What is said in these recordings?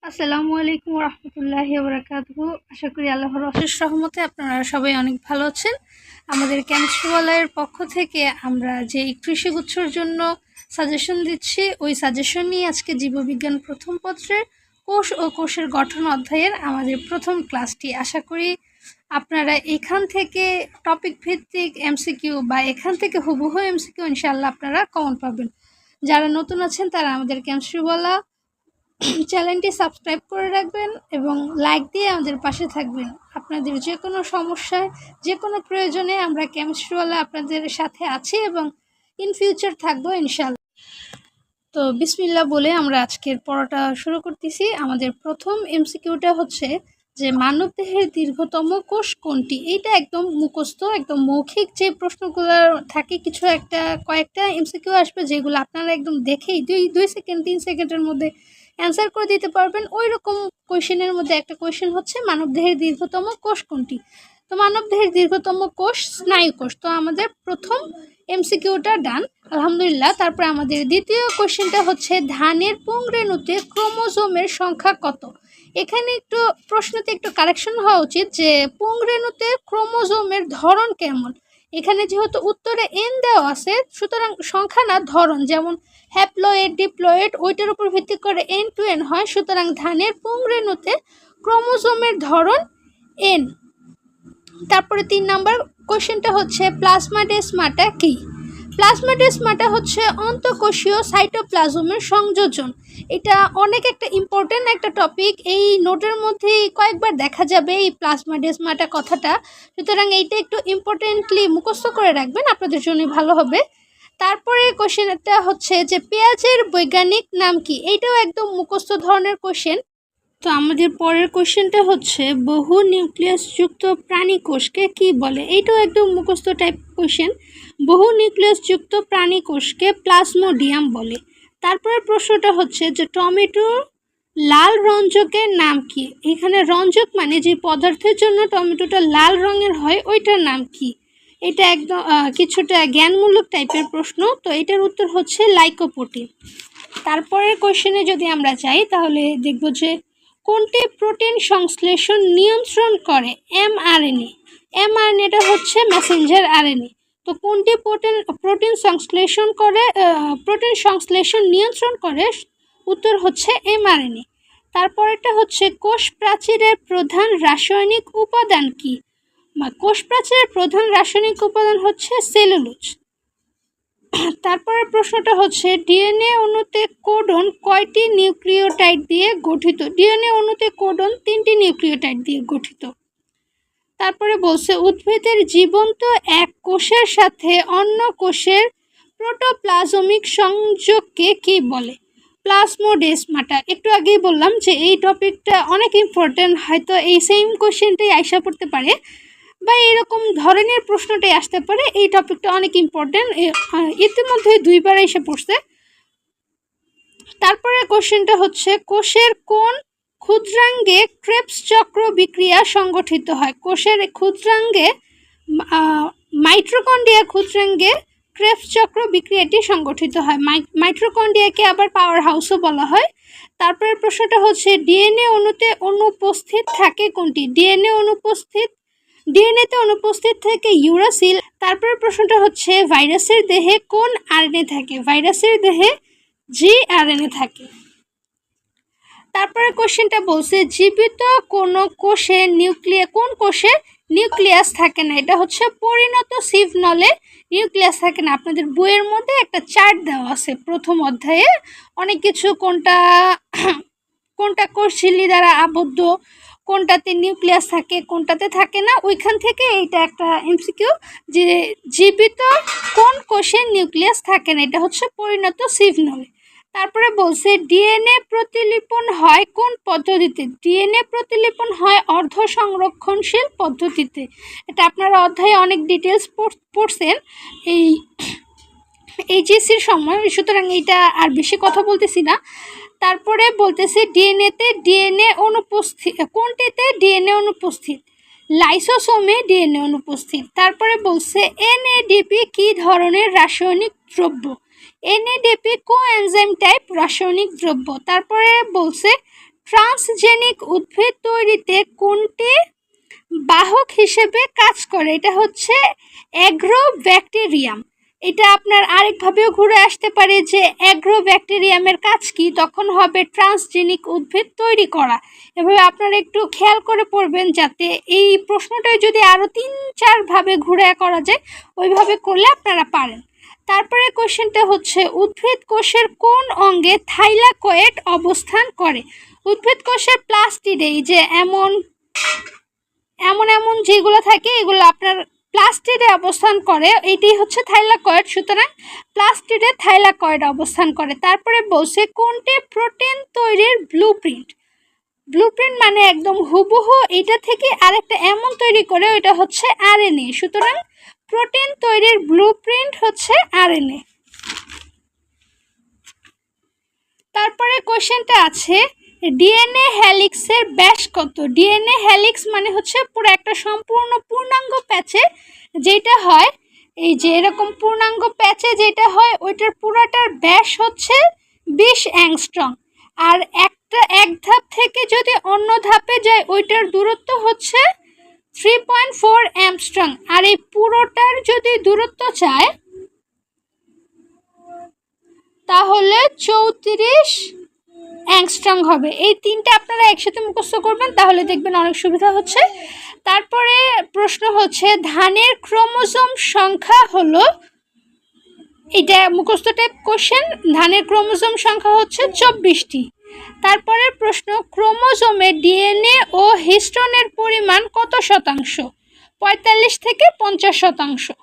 আসসালামু আলাইকুম রহমতুল্লাহি ওবরাকাতুহু। আশা করি আল্লাহর অশেষ রহমতে আপনারা সবাই অনেক ভালো আছেন। আমাদের কেমিস্ট্রি ওয়ালায়ের পক্ষ থেকে আমরা যে কৃষিগুচ্ছর জন্য সাজেশন দিচ্ছি, ওই সাজেশন নিয়ে আজকে জীববিজ্ঞান প্রথম পত্রের কোষ ও কোষের গঠন অধ্যায়ের আমাদের প্রথম ক্লাসটি। আশা করি আপনারা এখান থেকে টপিক ভিত্তিক এমসিকিউ বা এখান থেকে হুবহু এমসিকিউ ইনশাআল্লাহ আপনারা কমন পাবেন। যারা নতুন আছেন তারা আমাদের কেমিস্ট্রি ওয়ালা চ্যানেলটি সাবস্ক্রাইব করে রাখবেন এবং লাইক দিয়ে আমাদের পাশে থাকবেন। আপনাদের যে কোনো সমস্যায়, যে কোনো প্রয়োজনে আমরা কেমিস্ট্রিওয়ালা আপনাদের সাথে আছি এবং ইন ফিউচার থাকবো ইনশাআল্লাহ। তো বিসমিল্লাহ বলে আমরা আজকের পড়াটা শুরু করতেছি। আমাদের প্রথম এমসিকিউটা হচ্ছে যে মানবদেহের দীর্ঘতম কোষ কোনটি। এইটা একদম মুখস্থ, একদম মৌখিক যে প্রশ্নগুলো থাকে, কয়েকটা এমসিকিউ আসবে যেগুলো আপনারা একদম দেখেই 2 সেকেন্ড 3 সেকেন্ডের মধ্যে অ্যান্সার করে দিতে পারবেন। ওই রকম কোয়েশ্চেনের মধ্যে একটা কোয়েশ্চেন হচ্ছে মানবদেহের দীর্ঘতম কোষ কোনটি। তো মানবদেহের দীর্ঘতম কোষ স্নায়ু কোষ। তো আমাদের প্রথম এমসিকিউটা ডান, আলহামদুলিল্লাহ। তারপরে আমাদের দ্বিতীয় কোয়েশ্চেনটা হচ্ছে ধানের পুংরেণুতে ক্রোমোজোমের সংখ্যা কত। এখানে প্রশ্নতে একটু কারেকশন হওয়া উচিত যে পুংরেণুতে ক্রোমোজোমের ধরন কেমন। এখানে যেহেতু উত্তরে এন দেওয়া আছে, সুতরাং সংখ্যা না ধরন, যেমন হ্যাপ্লয়েড ডিপ্লয়েড ওইটার উপর ভিত্তি করে এন টু এন হয়। সুতরাং ধানের পুংরেণুতে ক্রোমোজোমের ধরন এন। তারপরে 3 নম্বর কোশ্চেনটা হচ্ছে প্লাজমাডেসমাটা কি। প্লাজমাডেসমাটা হচ্ছে অন্তঃকোষীয় সাইটোপ্লাজমের সংযোজন। এটা অনেক একটা ইম্পর্টেন্ট একটা টপিক। এই নোটের মধ্যেই কয়েকবার দেখা যাবে এই প্লাজমাডেসমাটা কথাটা, সুতরাং এইটা একটু ইম্পর্টেন্টলি মুখস্থ করে রাখবেন, আপনাদের জন্য ভালো হবে। তারপরে কোশ্চেনটা হচ্ছে যে পেঁয়াজের বৈজ্ঞানিক নাম কি। এইটাও একদম মুখস্থ ধরনের কোশ্চেন। তো আমাদের পরের কোশ্চেনটা হচ্ছে বহু নিউক্লিয়াসযুক্ত প্রাণী কোষকে কি বলে। এইটাও একদম মুখস্থ টাইপ কোশ্চেন। বহু নিউক্লিয়াসযুক্ত প্রাণী কোষকে প্লাজমোডিয়াম বলে। তারপরের প্রশ্নটা হচ্ছে যে টমেটোর লাল রঞ্জকের নাম কি। এখানে রঞ্জক মানে যে পদার্থের জন্য টমেটোটা লাল রঙের হয় ওইটার নাম কি। এটা একদম কিছুটা জ্ঞানমূলক টাইপের প্রশ্ন। তো এটার উত্তর হচ্ছে লাইকোপোটিন। তারপরের কোশ্চেনে যদি আমরা যাই তাহলে দেখব যে কোনটি প্রোটিন সংশ্লেষণ নিয়ন্ত্রণ করে। এমআরএনএ। এমআরএনএটা হচ্ছে মেসেঞ্জার আরএনএ। তো কোনটি প্রোটিন সংশ্লেষণ নিয়ন্ত্রণ করে, উত্তর হচ্ছে এমআরএনএ। তারপরেরটা হচ্ছে কোষ প্রাচীরের প্রধান রাসায়নিক উপাদান কি। কোষ প্রাচীরের প্রধান রাসায়নিক উপাদান হচ্ছে সেলুলোজ। তারপরের প্রশ্নটা হচ্ছে ডিএনএ অণুতে কোডন কয়টি নিউক্লিওটাইড দিয়ে গঠিত। ডিএনএ অণুতে কোডন 3টি নিউক্লিওটাইড দিয়ে গঠিত। তারপরে বলছে উদ্ভিদের জীবন্ত এক কোষের সাথে অন্য কোষের প্রোটোপ্লাজমিক সংযোগকে কি বলে। প্লাজমোডেসমাটা। একটু আগেই বললাম যে এই টপিকটা অনেক ইম্পর্টেন্ট, হয়তো এই সেম কোশ্চেনটাই আইসা পড়তে পারে বা এরকম ধরনের প্রশ্নটাই আসতে পারে। এই টপিকটা অনেক ইম্পর্টেন্ট, ইতিমধ্যে 2বার এসে পড়ছে। তারপরে কোশ্চেনটা হচ্ছে কোষের কোন ক্ষুদ্রাঙ্গে ক্রেবস চক্র বিক্রিয়া সংগঠিত হয়। কোষের ক্ষুদ্রাঙ্গে মাইটোকন্ড্রিয়া ক্ষুদ্রাঙ্গে ক্রেবস চক্র বিক্রিয়াটি সংগঠিত হয়। মাইটোকন্ড্রিয়াকে আবার পাওয়ার হাউসও বলা হয়। তারপরের প্রশ্নটা হচ্ছে ডিএনএ অণুতে অনুপস্থিত থাকে কোনটি। ডিএনএতে অনুপস্থিত থাকে ইউরাসিল। তারপরের প্রশ্নটা হচ্ছে ভাইরাসের দেহে কোন আরএনএ থাকে। ভাইরাসের দেহে জিআরএনএ থাকে। তারপরে কোশ্চেনটা বলছে জীবিত কোন কোষে নিউক্লিয়াস থাকে না। এটা হচ্ছে পরিণত সিভ নলে নিউক্লিয়াস থাকে না। আপনাদের বইয়ের মধ্যে একটা চার্ট দেওয়া আছে প্রথম অধ্যায়ে, অনেক কিছু কোনটা কোষ ঝিল্লি দ্বারা আবদ্ধ, কোনটাতে নিউক্লিয়াস থাকে কোনটাতে থাকে না। ওইখান থেকে এইটা একটা এমসিকিউ যে জীবিত কোন কোষে নিউক্লিয়াস থাকে না। এটা হচ্ছে পরিণত সিভ নলে। তারপরে বলছে ডিএনএ প্রতিলিপন হয় কোন পদ্ধতিতে। ডিএনএ প্রতিলিপন হয় অর্ধ সংরক্ষণশীল পদ্ধতিতে। এটা আপনারা অধ্যায়ে অনেক ডিটেলস পড়ছেন এই এইচএসসির সময়, সুতরাং এইটা আর বেশি কথা বলতেছি না। তারপরে বলতেছে কোনটিতে ডিএনএ অনুপস্থিত। লাইসোসোমে ডিএনএ অনুপস্থিত। তারপরে বলছে এনএডিপি কি ধরনের রাসায়নিক দ্রব্য। এনএডিপি কোএনজাইম টাইপ রাসায়নিক দ্রব্য। তারপরে বলছে ট্রান্সজেনিক উদ্ভিদ তৈরিতে কোনটি বাহক হিসেবে কাজ করে? এটা হচ্ছে অ্যাগ্রোব্যাকটেরিয়াম। এটা আপনার আরেকভাবেও ঘুরে আসতে পারে যে অ্যাগ্রোব্যাকটেরিয়ামের কাজ কি, তখন হবে ট্রান্সজেনিক উদ্ভিদ তৈরি করা। এভাবে আপনারা একটু খেয়াল করে পড়বেন, যাতে এই প্রশ্নটাই যদি আরও 3-4 ভাবে ঘুরে করা যায় ওইভাবে করলে আপনারা পারেন। তারপরে কোশ্চেনটা হচ্ছে উদ্ভিদ কোষের কোন অঙ্গে থাইলাকয়েড অবস্থান করে? উদ্ভিদ কোষের প্লাস্টিডে যে এমন যেগুলো থাকে এগুলো আপনার প্লাস্টিডে অবস্থান করে, এটি হচ্ছে থাইলাকয়েড। সুতরাং প্লাস্টিডে থাইলাকয়েড অবস্থান করে। তারপরে বলছে কোনটি প্রোটিন তৈরির ব্লুপ্রিন্ট? ব্লুপ্রিন্ট মানে একদম হুবহু এটা থেকে আরেকটা এমন তৈরি করে, ওইটা হচ্ছে আরএনএ। সুতরাং প্রোটিন তৈরির ব্লুপ্রিন্ট হচ্ছে আরএনএ। তারপরে কোশ্চেনটা আছে ডিএনএ হেলিক্সের ব্যাস কত? ডিএনএ হেলিক্স মানে হচ্ছে পুরো একটা সম্পূর্ণ পূর্ণাঙ্গ প্যাচে যেটা হয়, এই যে এরকম পূর্ণাঙ্গ প্যাচে যেটা হয় ওইটার পুরোটার ব্যাস হচ্ছে 20 অ্যাংস্ট্রম। আর এক ধাপ থেকে যদি অন্য ধাপে যায় ওইটার দূরত্ব হচ্ছে 3.4 অ্যাংস্ট্রম। আর এই পুরোটার যদি দূরত্ব চায় তাহলে 34 অ্যাংস্ট্রম হবে। এই তিনটা আপনারা একসাথে মুখস্থ করবেন, তাহলে দেখবেন অনেক সুবিধা হচ্ছে। তারপরে প্রশ্ন হচ্ছে ধানের ক্রোমোজোম সংখ্যা হলো, এটা মুখস্থ টাইপ কোশ্চেন, ধানের ক্রোমোজোম সংখ্যা হচ্ছে 24টি। তারপরে প্রশ্ন ক্রোমোজোমে ডিএনএ ও হিস্টোনের পরিমাণ কত শতাংশ? 45 থেকে 50%।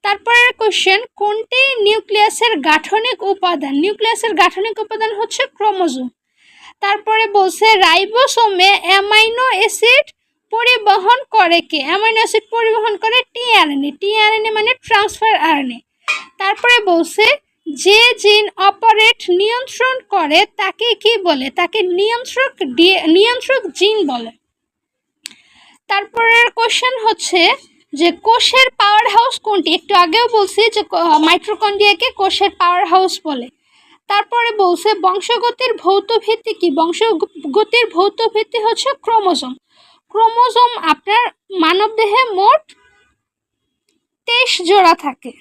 তারপরের কোশ্চেন কোনটি নিউক্লিয়াসের গাঠনিক উপাদান? নিউক্লিয়াসের গাঠনিক উপাদান হচ্ছে ক্রোমোজোম। তারপরে বলছে রাইবোসোমে অ্যামাইনো অ্যাসিড পরিবহন করে কে? অ্যামাইনো অ্যাসিড পরিবহন করে টিআরএনএ। টিআরএনএ মানে ট্রান্সফার আরএনএ। তারপরে বলছে যে জিন অপারেট নিয়ন্ত্রণ করে তাকে কি বলে? তাকে নিয়ন্ত্রক জিন বলে। তারপরের কোশ্চেন হচ্ছে যে কোষের পাওয়ার হাউস কোনটি? একটু আগেও বলছি যে মাইটোকন্ড্রিয়াকে কোষের পাওয়ার হাউস বলে। তারপরে বলছে বংশগতির ভৌত ভিত্তি কি? বংশগতির ভৌত ভিত্তি হচ্ছে ক্রোমোজোম। ক্রোমোজোম আপনার মানবদেহে মোট 23 জোড়া থাকে,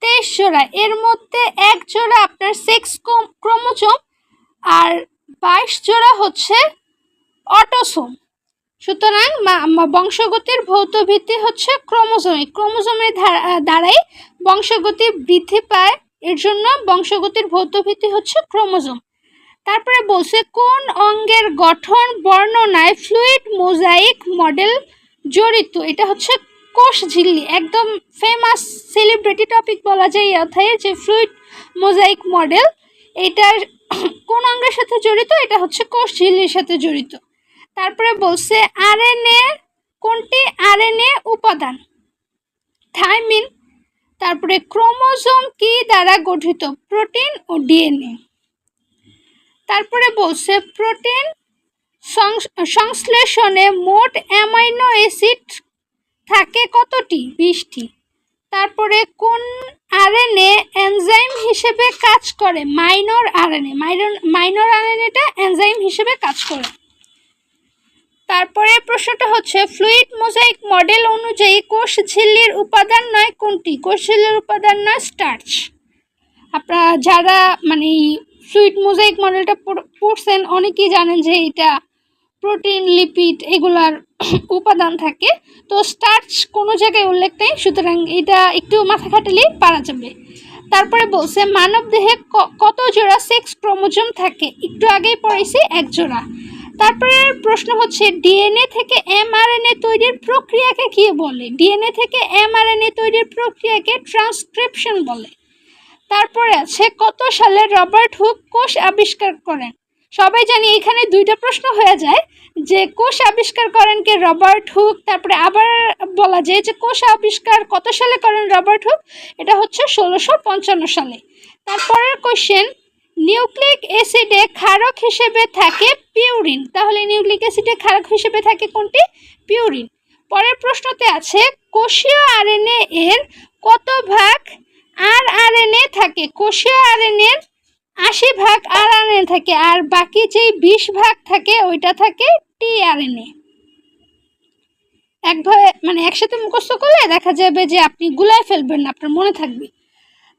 23 জোড়া। এর মধ্যে 1 জোড়া আপনার সেক্স ক্রোমোজোম আর 22 জোড়া হচ্ছে অটোসোম। সুতরাং বংশগতির ভৌত ভিত্তি হচ্ছে ক্রোমোজোমের দ্বারাই বংশগতি বৃদ্ধি পায়, এর জন্য বংশগতির ভৌত ভিত্তি হচ্ছে ক্রোমোজোম। তারপরে বলছে কোন অঙ্গের গঠন বর্ণনায় ফ্লুইড মোজাইক মডেল জড়িত? এটা হচ্ছে কোষ ঝিল্লি, একদম ফেমাস সেলিব্রিটি টপিক বলা যায় এই অধ্যায়ে, যে ফ্লুইড মোজাইক মডেল এটার কোন অঙ্গের সাথে জড়িত? এটা হচ্ছে কোষ ঝিল্লির সাথে জড়িত। তারপরে বলছে আরএনএ কোনটি আরএনএ উপাদান? থাইমিন। তারপরে ক্রোমোজোম কি দ্বারা গঠিত? প্রোটিন ও ডিএনএ। তারপরে বলছে প্রোটিন সংশ্লেষণে মোট অ্যামাইনো অ্যাসিড থাকে কতটি? 20টি। তারপরে কোন আরএনএ এনজাইম হিসেবে কাজ করে? Minor RNA. মাইনর আরএনএটা এনজাইম হিসেবে কাজ করে। তারপরে প্রশ্নটা হচ্ছে ফ্লুইড মোজাইক মডেল অনুযায়ী কোষ ঝিল্লির উপাদান নয় কোনটি? কোষ ঝিল্লির উপাদান নয় স্টার্চ। আপনারা যারা মানে ফ্লুইড মোজাইক মডেলটা পড়ছেন অনেকেই জানেন যে এটা প্রোটিন লিপিড এগুলার উপাদান থাকে, তো স্টার্চ কোনো জায়গায় উল্লেখ নেই, সুতরাং এটা একটু মাথা খাটালেই পারা যাবে। তারপরে বলছে মানব দেহে কত জোড়া সেক্স ক্রোমোজোম থাকে? একটু আগেই পড়েছি 1 জোড়া। তারপরে প্রশ্ন হচ্ছে ডিএনএ থেকে এমআরএনএ তৈরির প্রক্রিয়াকে কি বলে? ডিএনএ থেকে এমআরএনএ তৈরির প্রক্রিয়াকে ট্রান্সক্রিপশন বলে। তারপরে আছে কত সালে রবার্ট হুক কোষ আবিষ্কার করেন? সবাই জানি এখানে 2টা প্রশ্ন হয়ে যায়, যে কোষ আবিষ্কার করেন কে? Robert Hooke. তারপরে আবার বলা যায় যে কোষ আবিষ্কার কত সালে করেন রবার্ট হুক? এটা হচ্ছে 1655 সালে। তারপরের কোশ্চেন নিউক্লিক অ্যাসিডে ক্ষারক হিসেবে থাকে পিউরিন। তাহলে নিউক্লিক অ্যাসিডে ক্ষারক হিসেবে থাকে কোনটি? পিউরিন। পরের প্রশ্নতে আছে কোষীয় আরএনএ এর কত ভাগ আরআরএনএ থাকে? কোষীয় আরএনএর 80% RNA থাকে, আর বাকি যে 20% থাকে ওইটা থাকে tRNA। মানে একসাথে মুখস্থ করলে দেখা যাবে যে আপনি গুলায় ফেলবেন না, আপনার মনে থাকবে।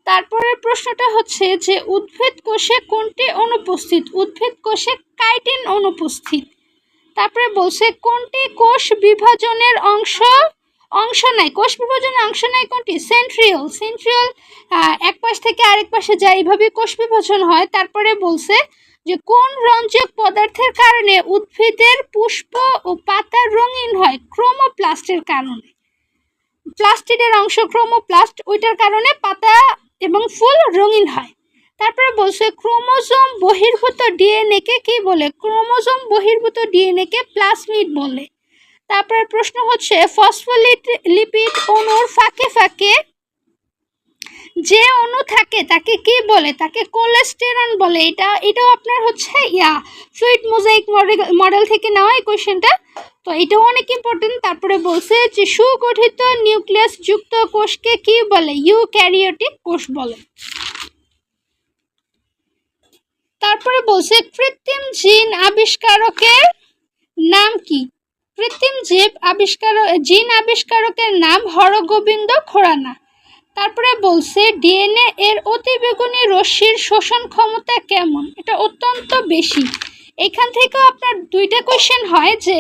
তারপরের প্রশ্নটা হচ্ছে যে উদ্ভিদ কোষে কোনটি অনুপস্থিত? উদ্ভিদ কোষে কাইটিন অনুপস্থিত। তারপরে বলছে কোনটি কোষ বিভাজনের অংশ নেয়? কোষ বিভাজনের অংশ নেয় কোনটি? সেন্ট্রিওল এক পাশ থেকে আরেক পাশে যায়, এইভাবে কোষ বিভাজন হয়। তারপরে বলছে যে কোন রঞ্জক পদার্থের কারণে উদ্ভিদের পুষ্প ও পাতা রঙিন হয়? ক্রোমোপ্লাস্টের কারণে। প্লাস্টিডের অংশ ক্রোমোপ্লাস্ট, ওইটার কারণে পাতা এবং ফুল রঙিন হয়। তারপরে বলছে ক্রোমোজোম বহির্ভূত ডিএনএ কে কি বলে? ক্রোমোজোম বহির্ভূত ডিএনএ কে প্লাজমিড বলে। তারপরে প্রশ্ন হচ্ছে ফসফোলিপিড অণুর ফাঁকে ফাঁকে যে অণু থাকে তাকে কি বলে? তাকে কোলেস্টেরন বলে। এটাও আপনার হচ্ছে ফ্লুইড মোজাইক মডেল থেকে নেওয়া এই কোয়েশ্চেনটা, তো এটাও অনেক ইম্পর্টেন্ট। তারপরে বলছে যে সুগঠিত নিউক্লিয়াস যুক্ত কোষকে কি বলে? ইউক্যারিওটিক কোষ বলে। তারপরে বলছে কৃত্রিম জিন আবিষ্কারকের নাম কি? কৃত্রিম জিন আবিষ্কারকের নাম হরগোবিন্দ খুরানা। তারপরে বলছে ডিএনএ এর অতিবেগুনি রশ্মির শোষণ ক্ষমতা কেমন? এটা অত্যন্ত বেশি। এখান থেকেও আপনার দুইটা কোয়েশ্চেন হয় যে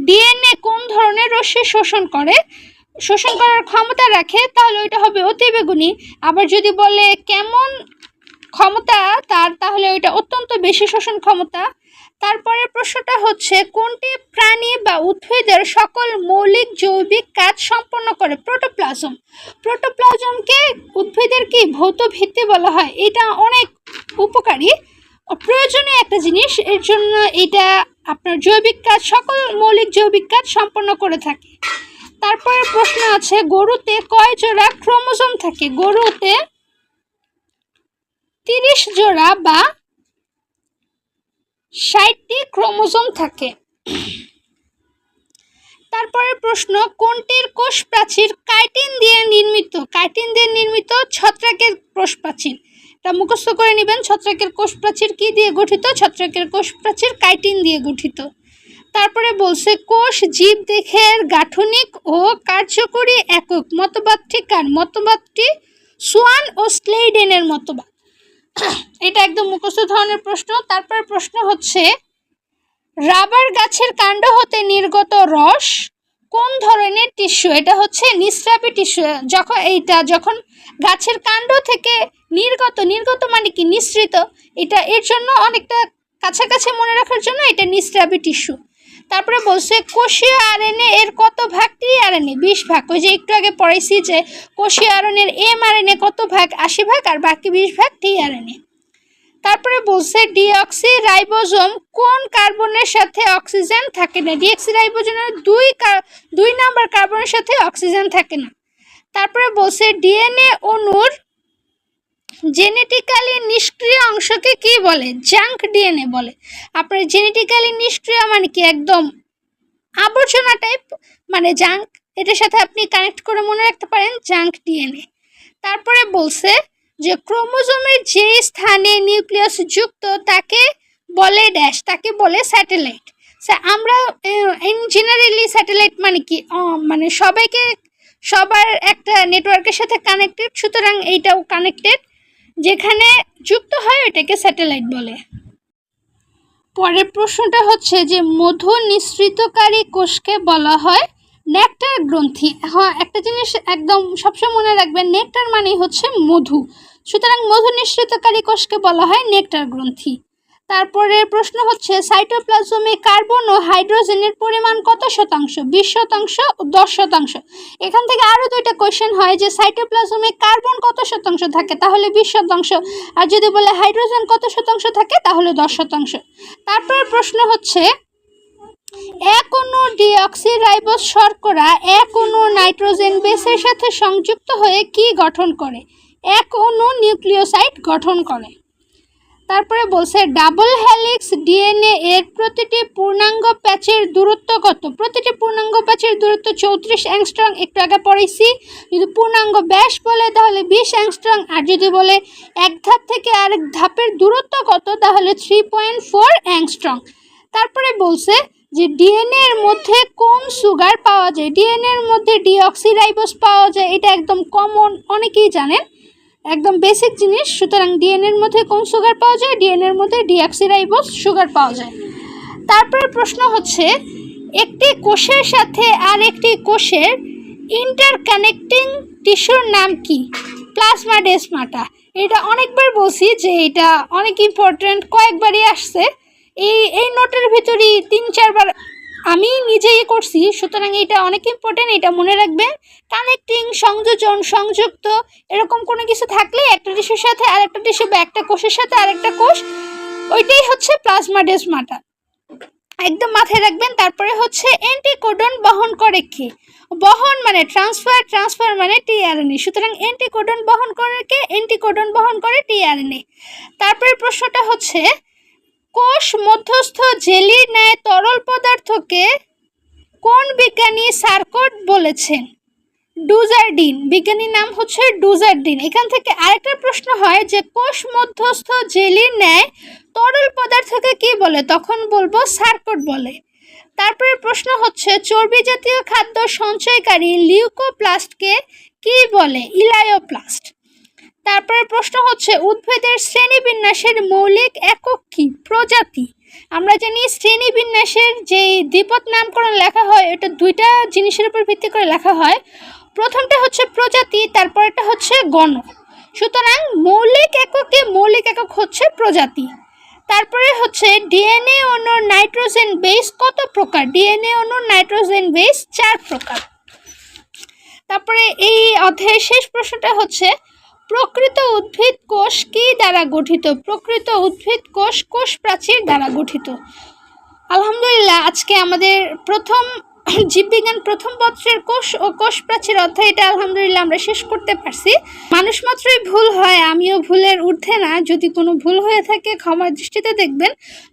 ডিএনএ কোন ধরনের রশ্মি শোষণ করার ক্ষমতা রাখে, তাহলে ওইটা হবে অতিবেগুনি। আবার যদি বলে কেমন ক্ষমতা তাহলে ওইটা অত্যন্ত বেশি শোষণ ক্ষমতা। তারপরে প্রশ্নটা হচ্ছে কোনটি প্রাণী বা উদ্ভিদের সকল মৌলিক জৈবিক কাজ সম্পন্ন করে? প্রোটোপ্লাজমকে উদ্ভিদের কি ভৌত ভিত্তি বলা হয়। এটা অনেক উপকারী, প্রয়োজনীয় একটা জিনিস, এর জন্য এটা আপনার সকল মৌলিক জৈবিক কাজ সম্পন্ন করে থাকে। তারপরে প্রশ্ন আছে গরুতে কয় জোড়া ক্রোমোজোম থাকে? গরুতে 30 জোড়া বা 60টি ক্রোমোজোম থাকে। তারপরে প্রশ্ন কোনটির কোষ প্রাচীর কাইটিন দিয়ে নির্মিত? কাইটিন দিয়ে নির্মিত ছত্রাকের কোষ প্রাচীর। এটা মুখস্থ করে নেবেন, ছত্রাকের কোষ প্রাচীর কি দিয়ে গঠিত? ছত্রাকের কোষ প্রাচীর কাইটিন দিয়ে গঠিত। তারপরে বলছে কোষ জীবদেহের গাঠনিক ও কার্যকরী একক মতবাদটি কার? মতবাদটি সোয়ান ও স্লেইডেনের মতবাদ। এটা একদম মুখস্থ ধরনের প্রশ্ন। তারপর প্রশ্ন হচ্ছে রাবার গাছের কাণ্ড হতে নির্গত রস কোন ধরনের টিস্যু? এটা হচ্ছে নিঃস্রাবী টিস্যু। যখন গাছের কাণ্ড থেকে নির্গত মানে কি? নিঃসৃত। এর জন্য অনেকটা কাছাকাছি মনে রাখার জন্য এটা নিঃস্রাবী টিস্যু। তারপরে বলছে কোষীয় আরএনএ এর কত ভাগ? টিআরএনএ 20 ভাগ। ওই যে একটু আগে পড়াইছি যে কোষীয় আরএনএর এমআরএনএ কত ভাগ? 80 ভাগ, আর বাকি 20 ভাগ টিআরএনএ। তারপরে বলছে ডিঅক্সি রাইবোজোম কোন কার্বনের সাথে অক্সিজেন থাকে না? ডিঅক্সি রাইবোজোমের 2 নাম্বার কার্বনের সাথে অক্সিজেন থাকে না। তারপরে বলছে ডিএনএ অণুর জেনেটিক্যালি নিষ্ক্রিয় অংশকে কি বলে? জাঙ্ক ডিএনএ বলে। আপনার জেনেটিক্যালি নিষ্ক্রিয় মানে কি? একদম আবর্জনা টাইপ, মানে জাঙ্ক। এটার সাথে আপনি কানেক্ট করে মনে রাখতে পারেন জাঙ্ক ডিএনএ। তারপরে বলছে যে ক্রোমোজোমের যে স্থানে নিউক্লিয়াস যুক্ত তাকে বলে তাকে বলে স্যাটেলাইট। আমরা ইন জেনারেলি স্যাটেলাইট মানে কি? মানে সবার একটা নেটওয়ার্কের সাথে কানেক্টেড, সুতরাং এইটাও কানেক্টেড। যেখানে যুক্ত হয় ওইটাকে স্যাটেলাইট বলে। পরের প্রশ্নটা হচ্ছে যে মধু নিঃসৃতকারী কোষকে বলা হয় নেকটার গ্রন্থি। হ্যাঁ, একটা জিনিস একদম সবসময় মনে রাখবেন, নেকটার মানে হচ্ছে মধু, সুতরাং মধু নিঃসৃতকারী কোষকে বলা হয় নেকটার গ্রন্থি। তারপরের প্রশ্ন হচ্ছে সাইটোপ্লাজমে কার্বন ও হাইড্রোজেনের পরিমাণ কত শতাংশ? 20% ও 10%। এখান থেকে আরও দুইটা কোয়েশ্চেন হয় যে সাইটোপ্লাজমে কার্বন কত শতাংশ থাকে? তাহলে 20%। আর যদি বলে হাইড্রোজেন কত শতাংশ থাকে? তাহলে 10%। তারপর প্রশ্ন হচ্ছে এক অণু ডিঅক্সিরাইবোজ শর্করা এক অণু নাইট্রোজেন বেসের সাথে সংযুক্ত হয়ে কি গঠন করে? এক অণু নিউক্লিওসাইড গঠন করে। তারপরে বলছে ডাবল হেলিক্স ডিএনএ এর প্রতিটি পূর্ণাঙ্গ প্যাচের দূরত্ব কত? প্রতিটি পূর্ণাঙ্গ প্যাচের দূরত্ব 34 অ্যাংস্ট্রং, একটু আগে পড়েছি। যদি পূর্ণাঙ্গ ব্যাস বলে তাহলে 20 অ্যাংস্ট্রং, আর যদি বলে এক ধাপ থেকে আরেক ধাপের দূরত্ব কত তাহলে 3.4 অ্যাংস্ট্রং। তারপরে বলছে যে ডিএনএ এর মধ্যে কোন সুগার পাওয়া যায়? ডিএনএ এর মধ্যে ডিঅক্সিরাইবোজ পাওয়া যায়, এটা একদম কমন, অনেকেই জানেন, একদম বেসিক জিনিস। সুতরাং ডিএনএ এর মধ্যে কোন সুগার পাওয়া যায়? ডিএনএ এর মধ্যে ডিঅক্সিরাইবোজ সুগার পাওয়া যায়। তারপরে প্রশ্ন হচ্ছে একটি কোষের সাথে আর একটি কোষের ইন্টারকানেক্টিং টিস্যুর নাম কি? প্লাজমাডেসমাটা। এটা অনেকবার বলছি যে এটা অনেক ইম্পর্টেন্ট, কয়েকবারই আসছে। এই নোটের ভিতরেই 3-4 বার আমি নিজেই করছি, সুতরাং এটা অনেক ইম্পর্টেন্ট, এটা মনে রাখবেন। কানেক্টিং, সংযোজন, সংযুক্ত, এরকম কোনো কিছু থাকলে একটা টিস্যুর সাথে আরেকটা টিস্যু বা একটা কোষের সাথে আরেকটা কোষ, ওইটাই হচ্ছে প্লাজমাডেসমাটা, একদম মাথায় রাখবেন। তারপরে হচ্ছে অ্যান্টিকোডন বহন করে কি? বহন মানে ট্রান্সফার, ট্রান্সফার মানে টিআরএনএ, সুতরাং অ্যান্টিকোডন বহন করে কে? অ্যান্টিকোডন বহন করে টিআরএনএ। তারপরে প্রশ্নটা হচ্ছে কোষ মধ্যস্থ জেলির ন্যায় তরল পদার্থকে কোন বিজ্ঞানী সার্কোট বলেছেন? ডুজারডিন, বিজ্ঞানীর নাম হচ্ছে ডুজারডিন। এখান থেকে আরেকটা প্রশ্ন হয় যে কোষ মধ্যস্থ জেলির ন্যায় তরল পদার্থকে কি বলে? তখন বলবো সার্কোট বলে। তারপরে প্রশ্ন হচ্ছে চর্বি জাতীয় খাদ্য সঞ্চয়কারী লিউকোপ্লাস্টকে কি বলে? ইলায়োপ্লাস্ট। তারপরে প্রশ্ন হচ্ছে উদ্ভিদের শ্রেণীবিন্যাসের মৌলিক একক কি? প্রজাতি। আমরা জানি শ্রেণীবিন্যাসের যে দ্বিপদ নামকরণ লেখা হয় এটা দুইটা জিনিসের উপর ভিত্তি করে লেখা হয়। প্রথমটা হচ্ছে প্রজাতি, তারপরটা হচ্ছে গণ। সুতরাং মৌলিক একক হচ্ছে প্রজাতি। তারপরে হচ্ছে ডিএনএ অণুর নাইট্রোজেন বেস কত প্রকার? ডিএনএ অণুর নাইট্রোজেন বেস 4 প্রকার। তারপরে এই অধ্যায়ের শেষ প্রশ্নটা হচ্ছে প্রকৃত উদ্ভিদ কোষ কি দ্বারা গঠিত? প্রকৃত উদ্ভিদ কোষ কোষ প্রাচীর দ্বারা গঠিত। আলহামদুলিল্লাহ, আজকে আমাদের প্রথম জীববিজ্ঞান প্রথম পত্রের কোষ ও কোষ প্রাচীর অধ্যায়টা আলহামদুলিল্লাহ আমরা শেষ করতে পারছি। মানুষ মাত্রই ভুল হয়, আমিও ভুলের ঊর্ধ্বে না। যদি কোনো ভুল হয়ে থাকে ক্ষমার দৃষ্টিতে দেখবেন।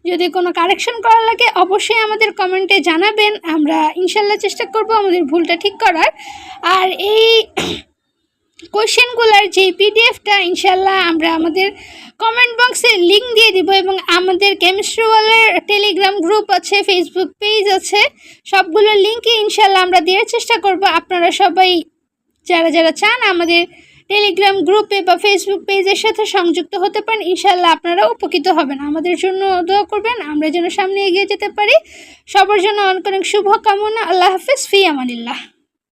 যদি কোনো কারেকশন করা লাগে অবশ্যই আমাদের কমেন্টে জানাবেন, আমরা ইনশাল্লাহ চেষ্টা করব আমাদের ভুলটা ঠিক করার। আর এই কোয়েশ্চেনগুলোর যে পিডিএফটা ইনশাল্লাহ আমরা আমাদের কমেন্ট বক্সে লিঙ্ক দিয়ে দিব, এবং আমাদের কেমিস্ট্রি ওয়ালের টেলিগ্রাম গ্রুপ আছে, ফেসবুক পেজ আছে, সবগুলো লিঙ্কই ইনশাল্লাহ আমরা দেওয়ার চেষ্টা করব। আপনারা সবাই যারা যারা চান আমাদের টেলিগ্রাম গ্রুপে বা ফেসবুক পেজের সাথে সংযুক্ত হতে পারেন, ইনশাল্লাহ আপনারা উপকৃত হবেন। আমাদের জন্য দোয়া করবেন, আমরা যেন সামনে এগিয়ে যেতে পারি। সবার জন্য অনেক অনেক শুভকামনা। আল্লাহ হাফেজ, ফি আমানিল্লাহ।